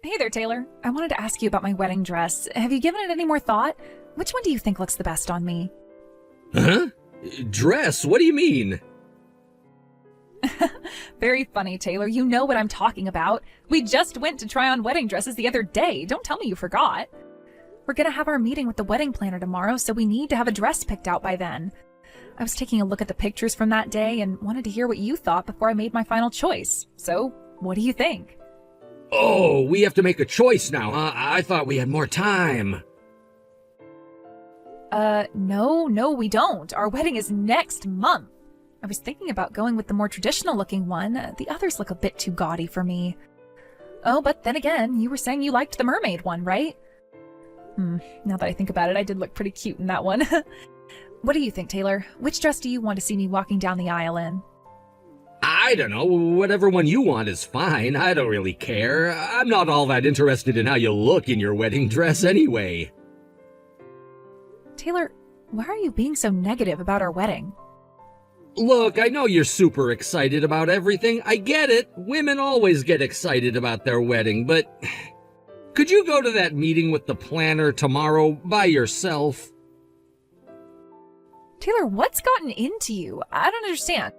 Hey there, Taylor. I wanted to ask you about my wedding dress. Have you given it any more thought? Which one do you think looks the best on me? Huh? Dress? What do you mean? Very funny, Taylor. You know what I'm talking about. We just went to try on wedding dresses the other day. Don't tell me you forgot. We're gonna have our meeting with the wedding planner tomorrow, so we need to have a dress picked out by then. I was taking a look at the pictures from that day and wanted to hear what you thought before I made my final choice. So, what do you think? Oh, we have to make a choice now, huh? I thought we had more time. No, we don't. Our wedding is next month. I was thinking about going with the more traditional looking one. The others look a bit too gaudy for me. Oh, but then again, you were saying you liked the mermaid one, right? Now that I think about it, I did look pretty cute in that one. What do you think, Taylor? Which dress do you want to see me walking down the aisle in? I don't know. Whatever one you want is fine. I don't really care. I'm not all that interested in how you look in your wedding dress anyway. Taylor, why are you being so negative about our wedding? Look, I know you're super excited about everything. I get it. Women always get excited about their wedding, but could you go to that meeting with the planner tomorrow by yourself? Taylor, what's gotten into you? I don't understand.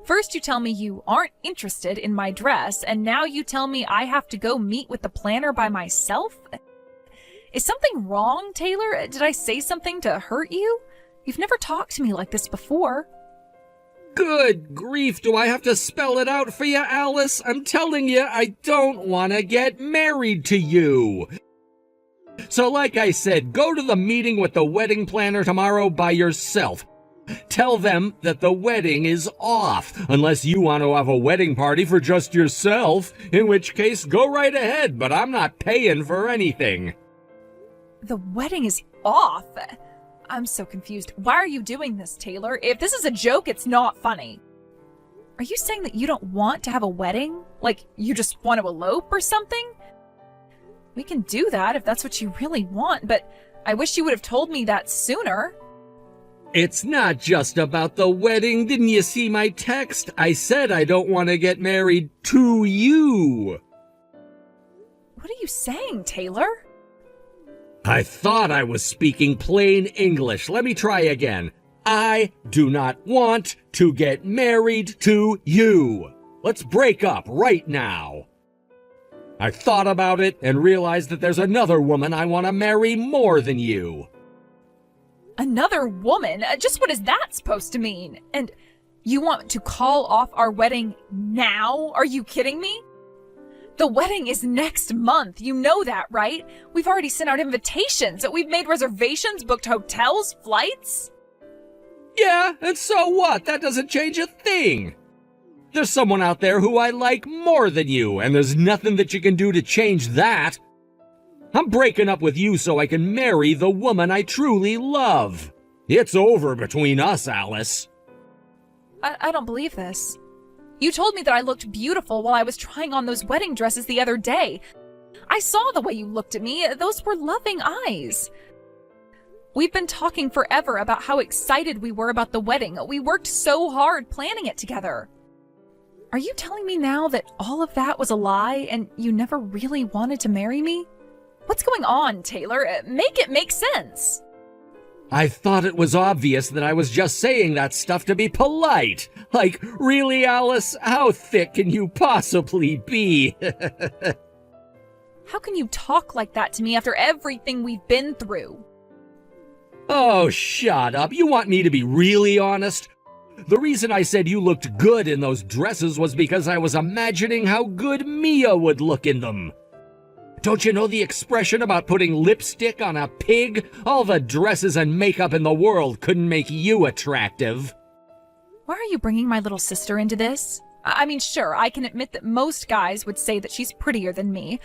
First you tell me you aren't interested in my dress, and now you tell me I have to go meet with the planner by myself? Is something wrong, Taylor? Did I say something to hurt you? You've never talked to me like this before. Good grief, do I have to spell it out for you, Alice? I'm telling you, I don't want to get married to you. So like I said, go to the meeting with the wedding planner tomorrow by yourself. Tell them that the wedding is off, unless you want to have a wedding party for just yourself, in which case go right ahead, but I'm not paying for anything. The wedding is off? I'm so confused. Why are you doing this, Taylor? If this is a joke, it's not funny. Are you saying that you don't want to have a wedding? Like, you just want to elope or something? We can do that if that's what you really want, but I wish you would have told me that sooner. It's not just about the wedding. Didn't you see my text? I said I don't want to get married to you. What are you saying, Taylor? I thought I was speaking plain English. Let me try again. I do not want to get married to you. Let's break up right now. I thought about it and realized that there's another woman I want to marry more than you. Another woman? Just what is that supposed to mean? And you want to call off our wedding now? Are you kidding me? The wedding is next month. You know that, right? We've already sent out invitations. We've made reservations, booked hotels, flights. Yeah, and so what? That doesn't change a thing. There's someone out there who I like more than you, and there's nothing that you can do to change that. I'm breaking up with you so I can marry the woman I truly love. It's over between us, Alice. I don't believe this. You told me that I looked beautiful while I was trying on those wedding dresses the other day. I saw the way you looked at me. Those were loving eyes. We've been talking forever about how excited we were about the wedding. We worked so hard planning it together. Are you telling me now that all of that was a lie and you never really wanted to marry me? What's going on, Taylor? Make it make sense. I thought it was obvious that I was just saying that stuff to be polite. Like, really, Alice? How thick can you possibly be? How can you talk like that to me after everything we've been through? Oh, shut up. You want me to be really honest? The reason I said you looked good in those dresses was because I was imagining how good Mia would look in them. Don't you know the expression about putting lipstick on a pig? All the dresses and makeup in the world couldn't make you attractive. Why are you bringing my little sister into this? I mean, sure, I can admit that most guys would say that she's prettier than me,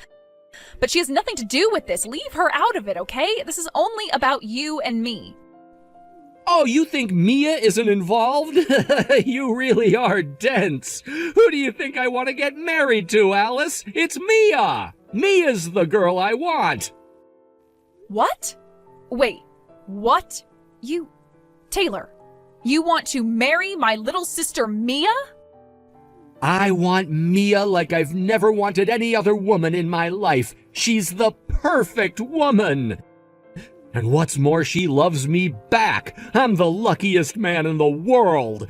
but she has nothing to do with this. Leave her out of it, okay? This is only about you and me. Oh, you think Mia isn't involved? You really are dense. Who do you think I want to get married to, Alice? It's Mia! Mia's the girl I want. What? Wait, what? Taylor, you want to marry my little sister Mia? I want Mia like I've never wanted any other woman in my life. She's the perfect woman. And what's more, she loves me back. I'm the luckiest man in the world.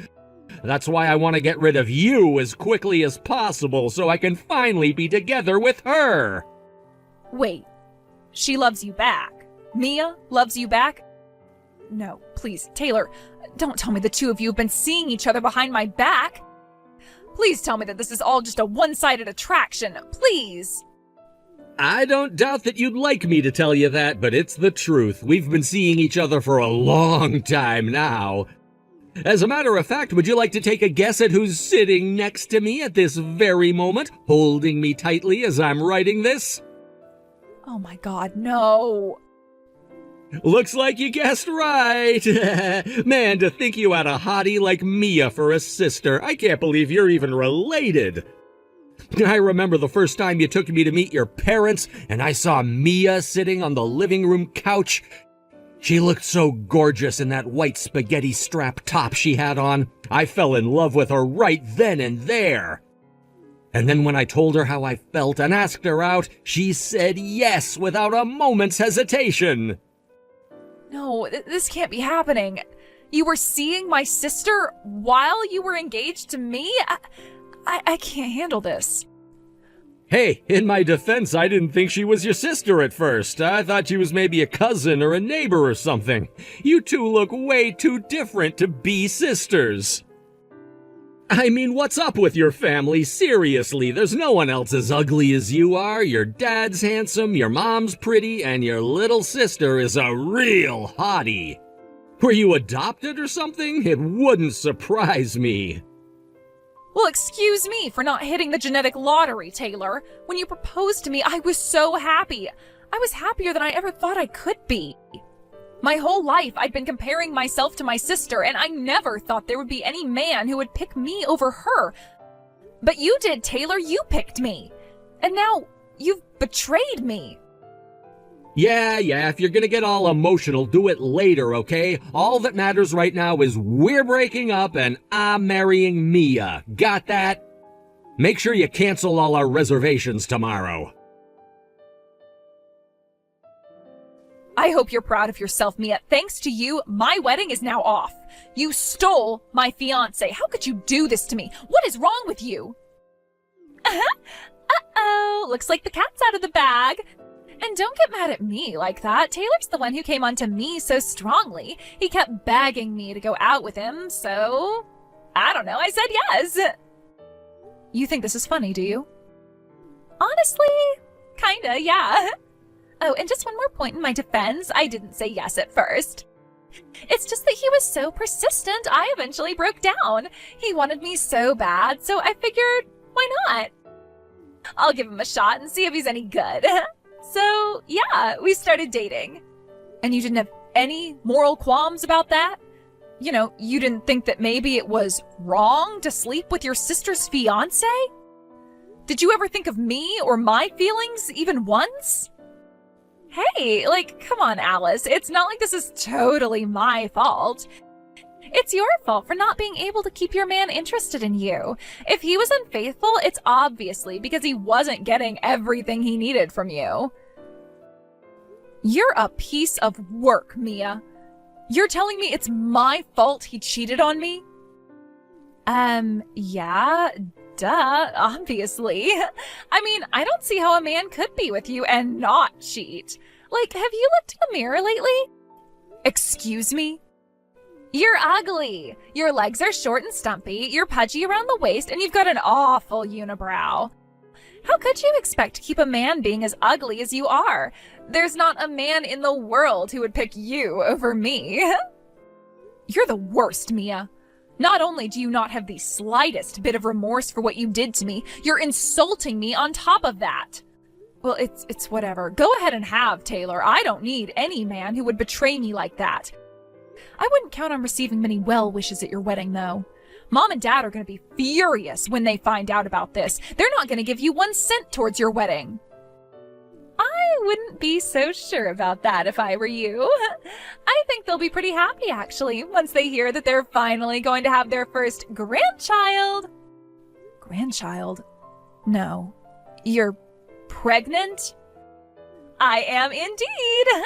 That's why I want to get rid of you as quickly as possible so I can finally be together with her. Wait, she loves you back? Mia loves you back? No, please, Taylor, don't tell me the two of you have been seeing each other behind my back. Please tell me that this is all just a one-sided attraction, please. I don't doubt that you'd like me to tell you that, but it's the truth. We've been seeing each other for a long time now. As a matter of fact, would you like to take a guess at who's sitting next to me at this very moment, holding me tightly as I'm writing this? Oh my God, no. Looks like you guessed right. Man, to think you had a hottie like Mia for a sister. I can't believe you're even related. I remember the first time you took me to meet your parents, and I saw Mia sitting on the living room couch. She looked so gorgeous in that white spaghetti strap top she had on. I fell in love with her right then and there. And then when I told her how I felt and asked her out, she said yes without a moment's hesitation. No, this can't be happening. You were seeing my sister while you were engaged to me? I can't handle this. Hey, in my defense, I didn't think she was your sister at first. I thought she was maybe a cousin or a neighbor or something. You two look way too different to be sisters. I mean, what's up with your family? Seriously, there's no one else as ugly as you are. Your dad's handsome, your mom's pretty, and your little sister is a real hottie. Were you adopted or something? It wouldn't surprise me. Well, excuse me for not hitting the genetic lottery, Taylor. When you proposed to me, I was so happy. I was happier than I ever thought I could be. My whole life, I'd been comparing myself to my sister, and I never thought there would be any man who would pick me over her. But you did, Taylor. You picked me. And now you've betrayed me. Yeah, if you're gonna get all emotional, do it later, okay? All that matters right now is we're breaking up and I'm marrying Mia. Got that? Make sure you cancel all our reservations tomorrow. I hope you're proud of yourself, Mia. Thanks to you, my wedding is now off. You stole my fiancé. How could you do this to me? What is wrong with you? Uh-oh. Looks like the cat's out of the bag. And don't get mad at me like that. Taylor's the one who came onto me so strongly. He kept begging me to go out with him, so I don't know. I said yes. You think this is funny, do you? Honestly, kinda, yeah. Oh, and just one more point in my defense. I didn't say yes at first. It's just that he was so persistent, I eventually broke down. He wanted me so bad, so I figured, why not? I'll give him a shot and see if he's any good. So, yeah, we started dating. And you didn't have any moral qualms about that? You know, you didn't think that maybe it was wrong to sleep with your sister's fiancé? Did you ever think of me or my feelings even once? Hey, come on, Alice. It's not like this is totally my fault. It's your fault for not being able to keep your man interested in you. If he was unfaithful, it's obviously because he wasn't getting everything he needed from you. You're a piece of work, Mia. You're telling me it's my fault he cheated on me? Yeah, duh, obviously. I mean, I don't see how a man could be with you and not cheat. Have you looked in the mirror lately? Excuse me? You're ugly. Your legs are short and stumpy, you're pudgy around the waist, and you've got an awful unibrow. How could you expect to keep a man being as ugly as you are? There's not a man in the world who would pick you over me. You're the worst, Mia. Not only do you not have the slightest bit of remorse for what you did to me, you're insulting me on top of that. Well, it's whatever. Go ahead and have, Taylor. I don't need any man who would betray me like that. I wouldn't count on receiving many well wishes at your wedding, though. Mom and Dad are going to be furious when they find out about this. They're not going to give you 1 cent towards your wedding. I wouldn't be so sure about that if I were you. I think they'll be pretty happy, actually, once they hear that they're finally going to have their first grandchild. grandchild. No. You're pregnant? I am indeed.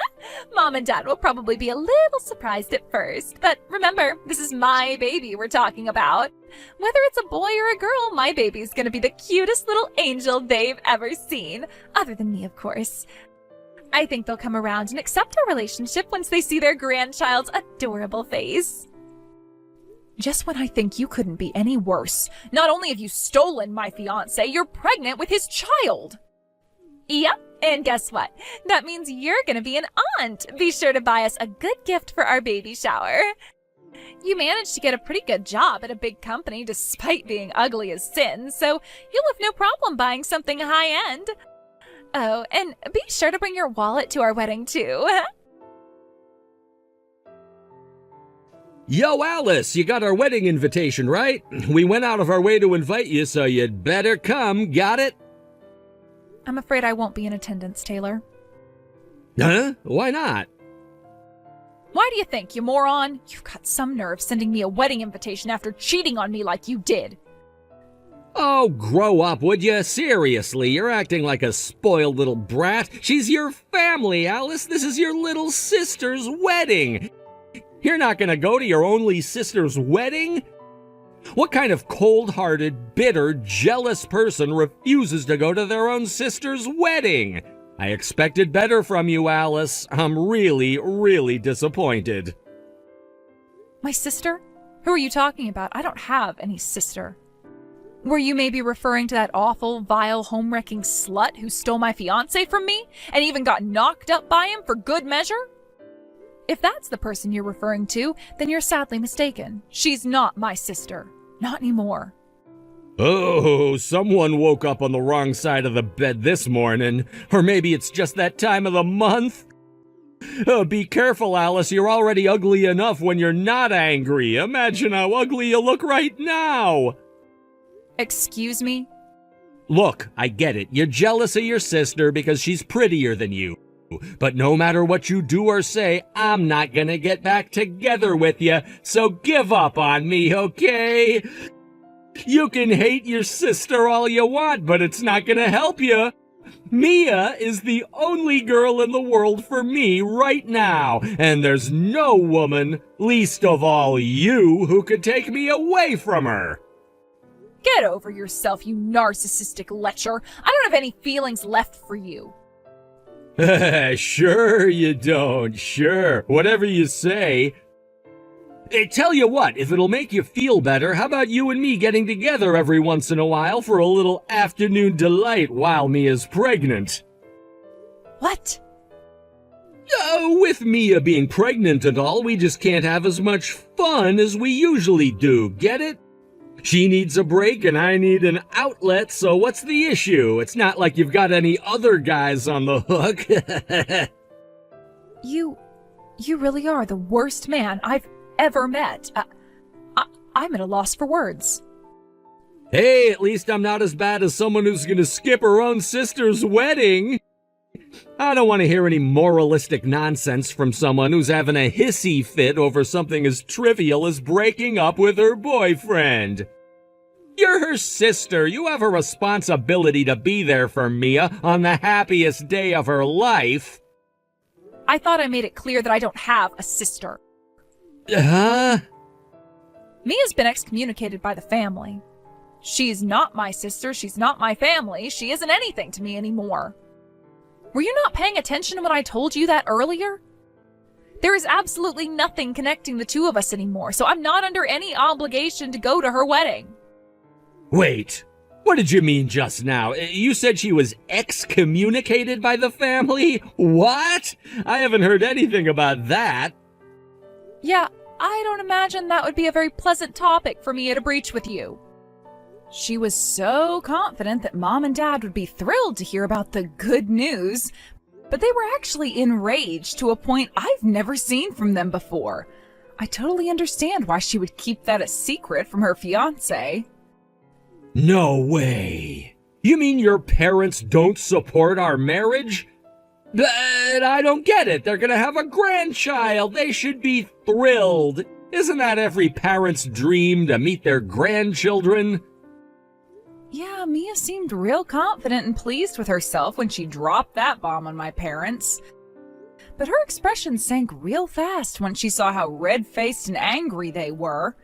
Mom and Dad will probably be a little surprised at first, but remember, this is my baby we're talking about. Whether it's a boy or a girl, my baby's gonna be the cutest little angel they've ever seen. Other than me, of course. I think they'll come around and accept our relationship once they see their grandchild's adorable face. Just when I think you couldn't be any worse, not only have you stolen my fiancé, you're pregnant with his child. Yep, and guess what? That means you're gonna be an aunt. Be sure to buy us a good gift for our baby shower. You managed to get a pretty good job at a big company despite being ugly as sin, so you'll have no problem buying something high-end. Oh, and be sure to bring your wallet to our wedding, too. Yo, Alice, you got our wedding invitation, right? We went out of our way to invite you, so you'd better come, got it? I'm afraid I won't be in attendance, Taylor. Huh? Why not? Why do you think, you moron? You've got some nerve sending me a wedding invitation after cheating on me like you did. Oh, grow up, would you? Seriously, you're acting like a spoiled little brat. She's your family, Alice. This is your little sister's wedding. You're not gonna go to your only sister's wedding? What kind of cold-hearted, bitter, jealous person refuses to go to their own sister's wedding? I expected better from you, Alice. I'm really, really disappointed. My sister? Who are you talking about? I don't have any sister. Were you maybe referring to that awful, vile, home-wrecking slut who stole my fiancé from me and even got knocked up by him for good measure? If that's the person you're referring to, then you're sadly mistaken. She's not my sister. Not anymore. Oh, someone woke up on the wrong side of the bed this morning. Or maybe it's just that time of the month. Oh, be careful, Alice. You're already ugly enough when you're not angry. Imagine how ugly you look right now. Excuse me? Look, I get it. You're jealous of your sister because she's prettier than you. But no matter what you do or say, I'm not gonna get back together with you, so give up on me, okay? You can hate your sister all you want, but it's not gonna help you. Mia is the only girl in the world for me right now, and there's no woman, least of all you, who could take me away from her. Get over yourself, you narcissistic lecher. I don't have any feelings left for you. Sure you don't, sure. Whatever you say. Hey, tell you what, if it'll make you feel better, how about you and me getting together every once in a while for a little afternoon delight while Mia's pregnant? What? With Mia being pregnant and all, we just can't have as much fun as we usually do, get it? She needs a break and I need an outlet, so what's the issue? It's not like you've got any other guys on the hook. You really are the worst man I've ever met. I'm at a loss for words. Hey, at least I'm not as bad as someone who's gonna skip her own sister's wedding. I don't want to hear any moralistic nonsense from someone who's having a hissy fit over something as trivial as breaking up with her boyfriend. You're her sister. You have a responsibility to be there for Mia on the happiest day of her life. I thought I made it clear that I don't have a sister. Huh? Mia's been excommunicated by the family. She's not my sister. She's not my family. She isn't anything to me anymore. Were you not paying attention when I told you that earlier? There is absolutely nothing connecting the two of us anymore, so I'm not under any obligation to go to her wedding. Wait, what did you mean just now? You said she was excommunicated by the family? What? I haven't heard anything about that. Yeah, I don't imagine that would be a very pleasant topic for Mia to breach with you. She was so confident that Mom and Dad would be thrilled to hear about the good news, but they were actually enraged to a point I've never seen from them before. I totally understand why she would keep that a secret from her fiancé. No way. You mean your parents don't support our marriage? But I don't get it. They're gonna have a grandchild. They should be thrilled. Isn't that every parent's dream, to meet their grandchildren? Yeah, Mia seemed real confident and pleased with herself when she dropped that bomb on my parents. But her expression sank real fast when she saw how red-faced and angry they were.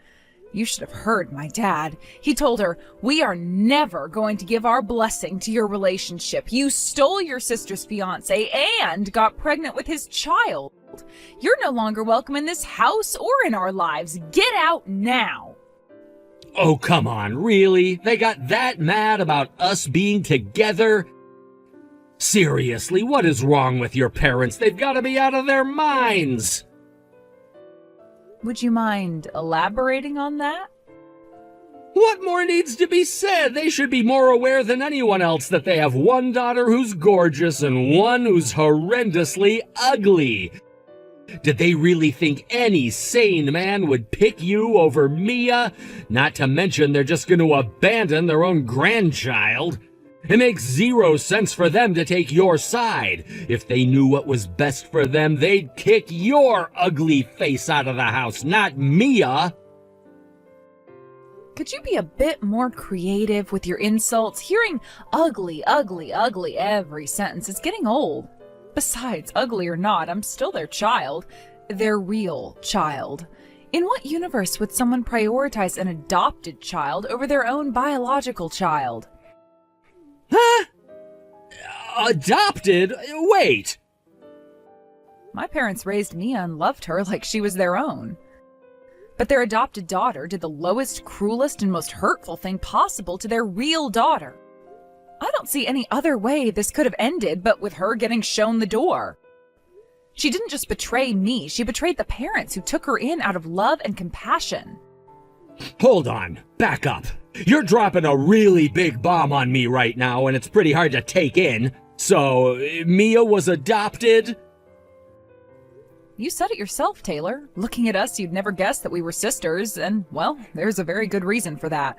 You should have heard my dad. He told her, "We are never going to give our blessing to your relationship. You stole your sister's fiancé and got pregnant with his child. You're no longer welcome in this house or in our lives. Get out now." Oh, come on, really? They got that mad about us being together? Seriously, what is wrong with your parents? They've got to be out of their minds. Would you mind elaborating on that? What more needs to be said? They should be more aware than anyone else that they have one daughter who's gorgeous and one who's horrendously ugly. Did they really think any sane man would pick you over Mia? Not to mention they're just going to abandon their own grandchild. It makes zero sense for them to take your side. If they knew what was best for them, they'd kick your ugly face out of the house, not Mia. Could you be a bit more creative with your insults? Hearing ugly, ugly, ugly every sentence is getting old. Besides, ugly or not, I'm still their child. Their real child. In what universe would someone prioritize an adopted child over their own biological child? Huh? Adopted? Wait. My parents raised Mia and loved her like she was their own. But their adopted daughter did the lowest, cruelest, and most hurtful thing possible to their real daughter. I don't see any other way this could have ended but with her getting shown the door. She didn't just betray me, she betrayed the parents who took her in out of love and compassion. Hold on, back up. You're dropping a really big bomb on me right now, and it's pretty hard to take in. So, Mia was adopted? You said it yourself, Taylor. Looking at us, you'd never guess that we were sisters, and, well, there's a very good reason for that.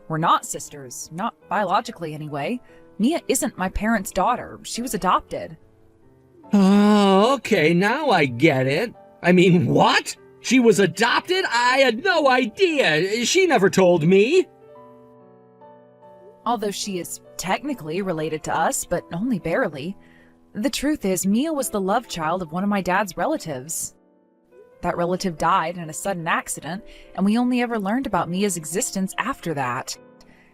We're not sisters, not biologically anyway. Mia isn't my parents' daughter. She was adopted. Oh, okay, now I get it. I mean, what? She was adopted? I had no idea. She never told me. Although she is technically related to us, but only barely. The truth is, Mia was the love child of one of my dad's relatives. That relative died in a sudden accident, and we only ever learned about Mia's existence after that.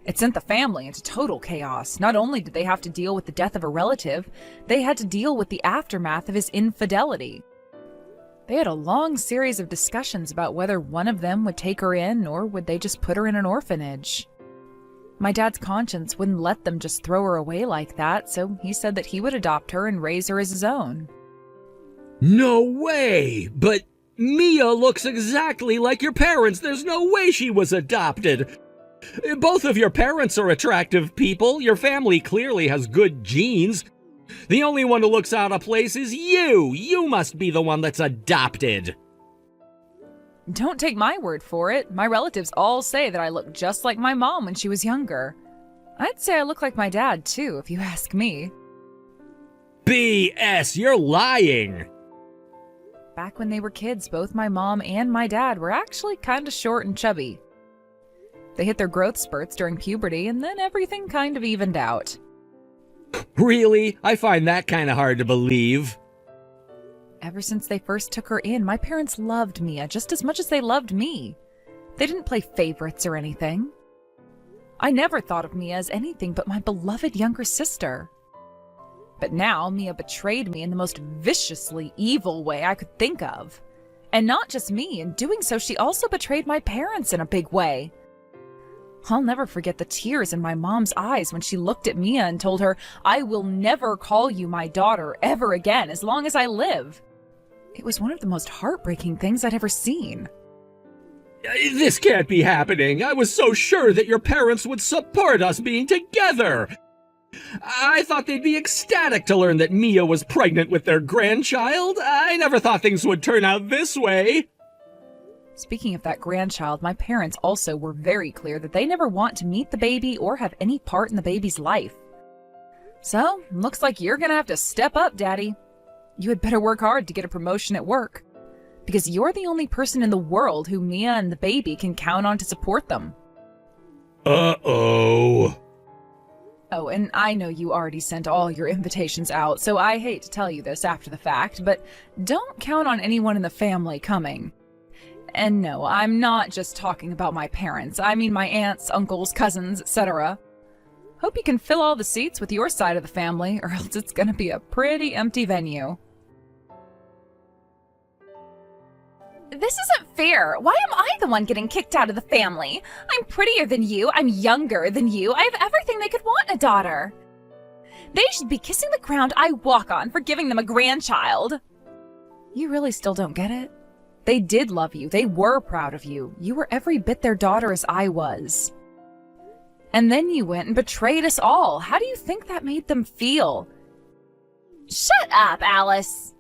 It sent the family into total chaos. Not only did they have to deal with the death of a relative, they had to deal with the aftermath of his infidelity. They had a long series of discussions about whether one of them would take her in or would they just put her in an orphanage. My dad's conscience wouldn't let them just throw her away like that, so he said that he would adopt her and raise her as his own. No way! But Mia looks exactly like your parents. There's no way she was adopted. Both of your parents are attractive people. Your family clearly has good genes. The only one who looks out of place is you. You must be the one that's adopted. Don't take my word for it. My relatives all say that I look just like my mom when she was younger. I'd say I look like my dad, too, if you ask me. BS, you're lying. Back when they were kids, both my mom and my dad were actually kind of short and chubby. They hit their growth spurts during puberty, and then everything kind of evened out. Really? I find that kind of hard to believe. Ever since they first took her in, my parents loved Mia just as much as they loved me. They didn't play favorites or anything. I never thought of Mia as anything but my beloved younger sister. But now, Mia betrayed me in the most viciously evil way I could think of. And not just me, in doing so, she also betrayed my parents in a big way. I'll never forget the tears in my mom's eyes when she looked at Mia and told her, "I will never call you my daughter ever again as long as I live." It was one of the most heartbreaking things I'd ever seen. This can't be happening. I was so sure that your parents would support us being together. I thought they'd be ecstatic to learn that Mia was pregnant with their grandchild. I never thought things would turn out this way. Speaking of that grandchild, my parents also were very clear that they never want to meet the baby or have any part in the baby's life. So, looks like you're gonna have to step up, Daddy. You had better work hard to get a promotion at work, because you're the only person in the world who Mia and the baby can count on to support them. Uh-oh. Oh, and I know you already sent all your invitations out, so I hate to tell you this after the fact, but don't count on anyone in the family coming. And no, I'm not just talking about my parents. I mean my aunts, uncles, cousins, etc. Hope you can fill all the seats with your side of the family, or else it's gonna be a pretty empty venue. This isn't fair. Why am I the one getting kicked out of the family? I'm prettier than you, I'm younger than you, I have everything they could want in a daughter. They should be kissing the ground I walk on for giving them a grandchild. You really still don't get it? They did love you, they were proud of you. You were every bit their daughter as I was. And then you went and betrayed us all. How do you think that made them feel? Shut up, Alice.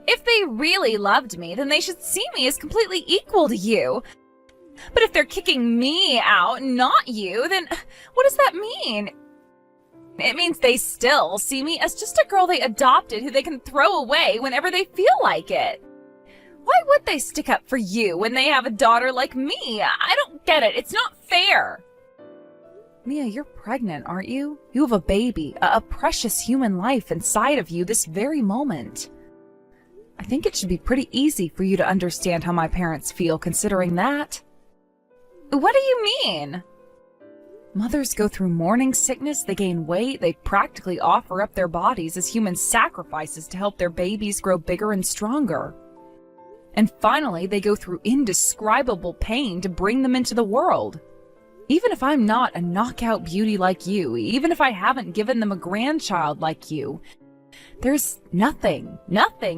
If they really loved me, then they should see me as completely equal to you. But if they're kicking me out, not you, then what does that mean? It means they still see me as just a girl they adopted who they can throw away whenever they feel like it. Why would they stick up for you when they have a daughter like me? I don't get it. It's not fair. Mia, you're pregnant, aren't you? You have a baby, a precious human life inside of you this very moment. I think it should be pretty easy for you to understand how my parents feel considering that. What do you mean? Mothers go through morning sickness, they gain weight, they practically offer up their bodies as human sacrifices to help their babies grow bigger and stronger. And finally, they go through indescribable pain to bring them into the world. Even if I'm not a knockout beauty like you, even if I haven't given them a grandchild like you, there's nothing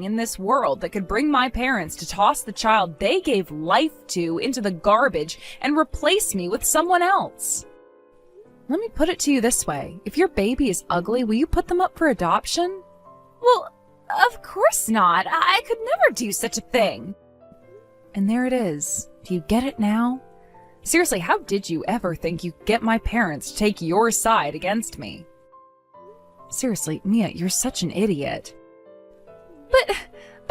in this world that could bring my parents to toss the child they gave life to into the garbage and replace me with someone else. Let me put it to you this way. If your baby is ugly, will you put them up for adoption? Well, of course not. I could never do such a thing. And there it is. Do you get it now? Seriously, how did you ever think you'd get my parents to take your side against me? Seriously, Mia, you're such an idiot. But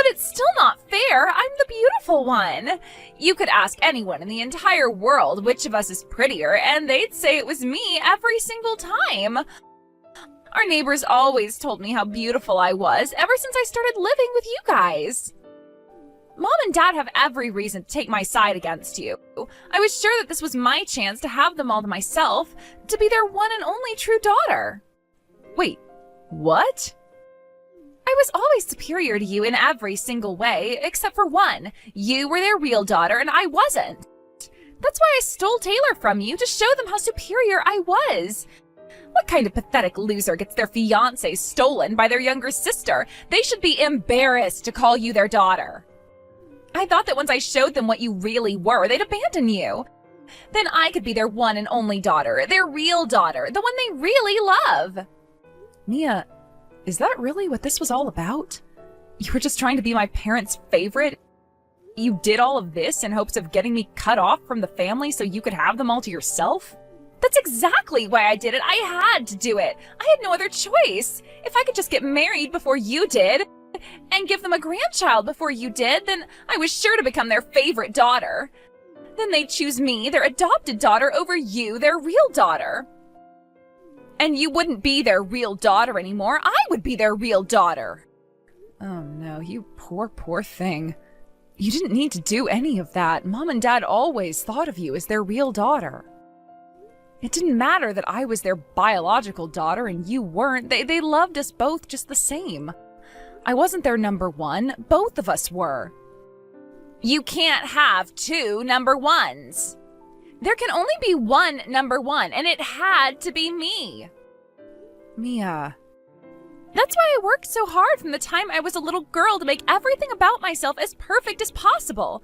it's still not fair. I'm the beautiful one. You could ask anyone in the entire world which of us is prettier, and they'd say it was me every single time. Our neighbors always told me how beautiful I was ever since I started living with you guys. Mom and Dad have every reason to take my side against you. I was sure that this was my chance to have them all to myself, to be their one and only true daughter. Wait, what? I was always superior to you in every single way, except for one. You were their real daughter and I wasn't. That's why I stole Taylor from you, to show them how superior I was. What kind of pathetic loser gets their fiancé stolen by their younger sister? They should be embarrassed to call you their daughter. I thought that once I showed them what you really were, they'd abandon you. Then I could be their one and only daughter, their real daughter, the one they really love. Mia, is that really what this was all about? You were just trying to be my parents' favorite? You did all of this in hopes of getting me cut off from the family so you could have them all to yourself? That's exactly why I did it. I had to do it. I had no other choice. If I could just get married before you did, and give them a grandchild before you did, then I was sure to become their favorite daughter. Then they'd choose me, their adopted daughter, over you, their real daughter. And you wouldn't be their real daughter anymore. I would be their real daughter. Oh no, you poor thing. You didn't need to do any of that. Mom and Dad always thought of you as their real daughter. It didn't matter that I was their biological daughter and you weren't. They loved us both just the same. I wasn't their number one. Both of us were. You can't have two number ones. There can only be one number one, and it had to be me. Mia. That's why I worked so hard from the time I was a little girl to make everything about myself as perfect as possible.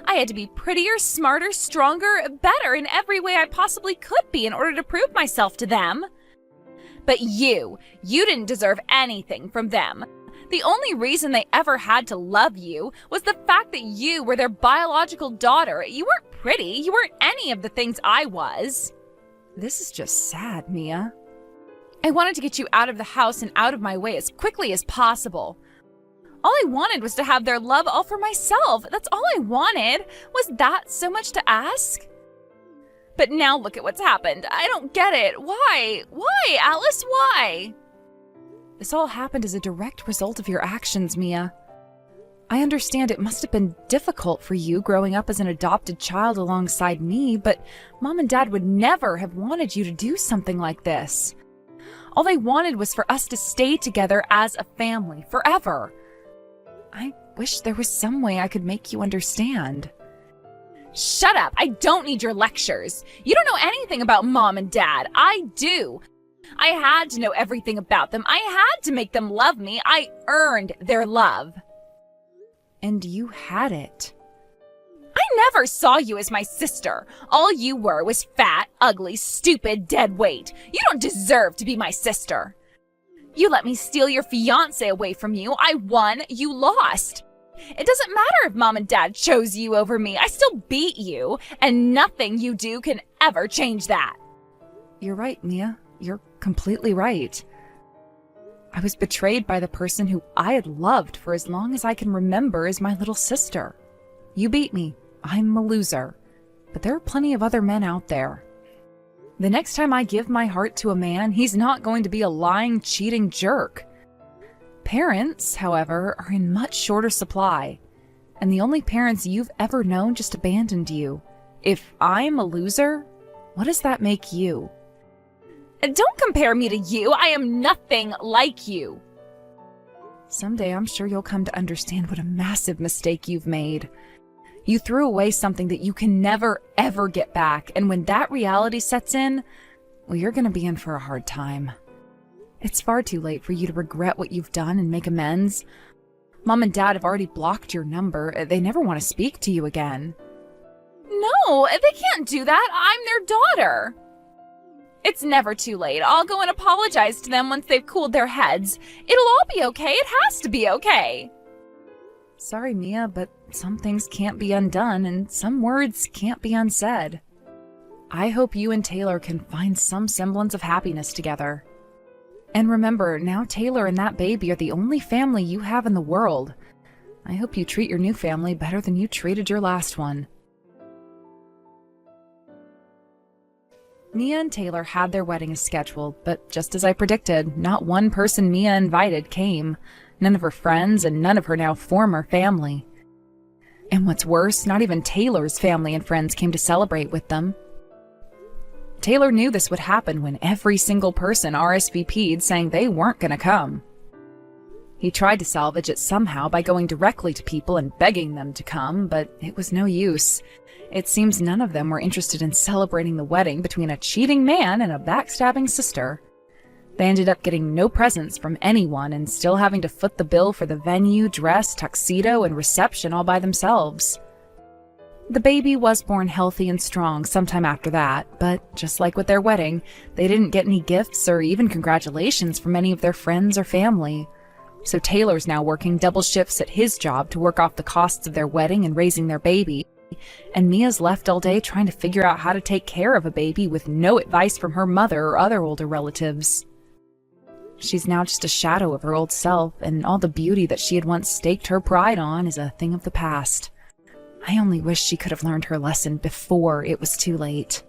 I had to be prettier, smarter, stronger, better in every way I possibly could be in order to prove myself to them. But you didn't deserve anything from them. The only reason they ever had to love you was the fact that you were their biological daughter. You weren't pretty. You weren't any of the things I was. This is just sad, Mia. I wanted to get you out of the house and out of my way as quickly as possible. All I wanted was to have their love all for myself. That's all I wanted. Was that so much to ask? But now look at what's happened. I don't get it. Why? Why, Alice? Why? This all happened as a direct result of your actions, Mia. I understand it must have been difficult for you growing up as an adopted child alongside me, but Mom and Dad would never have wanted you to do something like this. All they wanted was for us to stay together as a family forever. I wish there was some way I could make you understand. Shut up! I don't need your lectures. You don't know anything about Mom and Dad. I do. I had to know everything about them. I had to make them love me. I earned their love. And you had it. I never saw you as my sister. All you were was fat, ugly, stupid, dead weight. You don't deserve to be my sister. You let me steal your fiancé away from you. I won, you lost. It doesn't matter if Mom and Dad chose you over me. I still beat you, and nothing you do can ever change that. You're right, Mia. You're completely right. I was betrayed by the person who I had loved for as long as I can remember as my little sister. You beat me. I'm a loser. But there are plenty of other men out there. The next time I give my heart to a man, he's not going to be a lying, cheating jerk. Parents, however, are in much shorter supply. And the only parents you've ever known just abandoned you. If I'm a loser, what does that make you? Don't compare me to you. I am nothing like you. Someday I'm sure you'll come to understand what a massive mistake you've made. You threw away something that you can never, ever get back. And when that reality sets in, well, you're going to be in for a hard time. It's far too late for you to regret what you've done and make amends. Mom and Dad have already blocked your number. They never want to speak to you again. No, they can't do that. I'm their daughter. It's never too late. I'll go and apologize to them once they've cooled their heads. It'll all be okay. It has to be okay. Sorry, Mia, but some things can't be undone and some words can't be unsaid. I hope you and Taylor can find some semblance of happiness together. And remember, now Taylor and that baby are the only family you have in the world. I hope you treat your new family better than you treated your last one. Mia and Taylor had their wedding as scheduled, but just as I predicted, not one person Mia invited came. None of her friends and none of her now former family. And what's worse, not even Taylor's family and friends came to celebrate with them. Taylor knew this would happen when every single person RSVP'd saying they weren't going to come. He tried to salvage it somehow by going directly to people and begging them to come, but it was no use. It seems none of them were interested in celebrating the wedding between a cheating man and a backstabbing sister. They ended up getting no presents from anyone and still having to foot the bill for the venue, dress, tuxedo, and reception all by themselves. The baby was born healthy and strong sometime after that, but just like with their wedding, they didn't get any gifts or even congratulations from any of their friends or family. So Taylor's now working double shifts at his job to work off the costs of their wedding and raising their baby, and Mia's left all day trying to figure out how to take care of a baby with no advice from her mother or other older relatives. She's now just a shadow of her old self, and all the beauty that she had once staked her pride on is a thing of the past. I only wish she could have learned her lesson before it was too late.